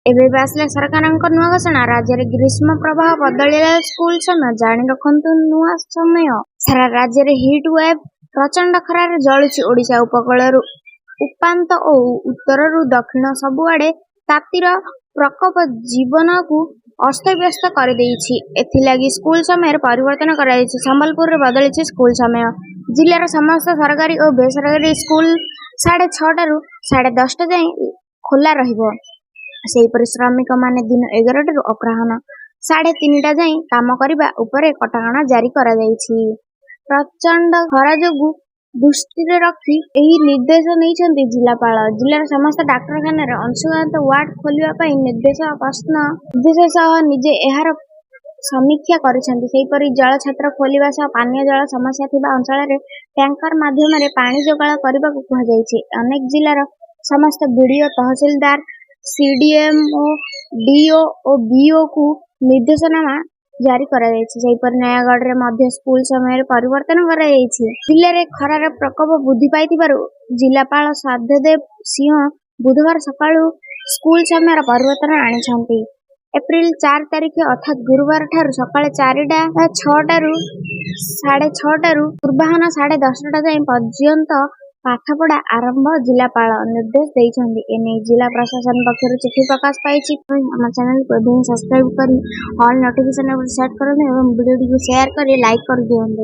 ଏବେ ଆସିଲା ସରକାରଙ୍କ ନୂଆ ଘୋଷଣା। ରାଜ୍ୟରେ ଗ୍ରୀଷ୍ମ ପ୍ରବାହ ବଦଳିଲା ସ୍କୁଲ ସମୟ। ଜାଣି ରଖନ୍ତୁ ନୂଆ ସମୟ। ସାରା ରାଜ୍ୟରେ ହିଟ୍ ୱେଭ୍। ପ୍ରଚଣ୍ଡ ଖରାରେ ଜଳୁଛି ଓଡ଼ିଶା। ଉପକୂଳରୁ ଉପାନ୍ତ ଓ ଉତ୍ତରରୁ ଦକ୍ଷିଣ ସବୁଆଡ଼େ ତାତିର ପ୍ରକୋପ ଜୀବନକୁ ଅସ୍ତବ୍ୟସ୍ତ କରିଦେଇଛି। ଏଥିଲାଗି ସ୍କୁଲ ସମୟରେ ପରିବର୍ତ୍ତନ କରାଯାଇଛି। ସମ୍ବଲପୁରରେ ବଦଳିଛି ସ୍କୁଲ ସମୟ। ଜିଲ୍ଲାର ସମସ୍ତ ସରକାରୀ ଓ ବେସରକାରୀ ସ୍କୁଲ 6:30ରୁ 10:30 ଯାଏଁ ଖୋଲା ରହିବ। ସେହିପରି ଶ୍ରମିକମାନେ ଦିନ 11ଟାରୁ ଅପରାହ୍ନ 3:30ଟା ଯାଏଁ କାମ କରିବା ଉପରେ କଟକଣା ଜାରି କରାଯାଇଛି। ପ୍ରଚଣ୍ଡ ଖରା ଯୋଗୁଁ ଦୃଷ୍ଟିରେ ରଖି ଏହି ନିର୍ଦ୍ଦେଶ ନେଇଛନ୍ତି ଜିଲ୍ଲାପାଳ। ଜିଲ୍ଲାର ସମସ୍ତ ଡାକ୍ତରଖାନାରେ ଅଂଶୁଘାତ ୱାର୍ଡ ଖୋଲିବା ପାଇଁ ନିର୍ଦ୍ଦେଶ ସହ ନିଜେ ଏହାର ସମୀକ୍ଷା କରିଛନ୍ତି। ସେହିପରି ଜଳଛତ୍ର ଖୋଲିବା ସହ ପାନୀୟ ଜଳ ସମସ୍ୟା ଥିବା ଅଞ୍ଚଳରେ ଟ୍ୟାଙ୍କର ମାଧ୍ୟମରେ ପାଣି ଯୋଗାଣ କରିବାକୁ କୁହାଯାଇଛି। ଅନେକ ଜିଲ୍ଲାର ସମସ୍ତ ବିଡିଓ, ତହସିଲଦାର, ସିଡିଏମ୍ଓ, ଡିଓ ଓ ବିଓକୁ ନିର୍ଦ୍ଦେଶନାମା ଜାରି କରାଯାଇଛି। ସେହିପରି ନୟାଗଡ଼ରେ ମଧ୍ୟ ସ୍କୁଲ ସମୟରେ ପରିବର୍ତ୍ତନ କରାଯାଇଛି। ଜିଲ୍ଲାରେ ଖରାର ପ୍ରକୋପ ବୃଦ୍ଧି ପାଇଥିବାରୁ ଜିଲ୍ଲାପାଳ ସାଧ୍ୟଦେବ ସିଂହ ବୁଧବାର ସକାଳୁ ସ୍କୁଲ ସମୟର ପରିବର୍ତ୍ତନ ଆଣିଛନ୍ତି। ଏପ୍ରିଲ 4 ତାରିଖ ଅର୍ଥାତ୍ ଗୁରୁବାର ଠାରୁ ସକାଳ 6ଟାରୁ 6:30ଟାରୁ ପୂର୍ବାହ୍ନ 10:30ଟା ଯାଏଁ ପର୍ଯ୍ୟନ୍ତ ପାଠପଢ଼ା ଆରମ୍ଭ ଜିଲ୍ଲାପାଳ ନିର୍ଦ୍ଦେଶ ଦେଇଛନ୍ତି। ଏନେଇ ଜିଲ୍ଲା ପ୍ରଶାସନ ପକ୍ଷରୁ ଚିଠି ପ୍ରକାଶ ପାଇଛି। ଆମ ଚ୍ୟାନେଲକୁ ଏବେ ହିଁ ସବସ୍କ୍ରାଇବ କରି ଅଲ୍ ନୋଟିଫିକେସନ୍ ସେଟ୍ କରନ୍ତୁ ଏବଂ ଭିଡ଼ିଓଟିକୁ ସେୟାର କରି ଲାଇକ୍ କରିଦିଅନ୍ତୁ।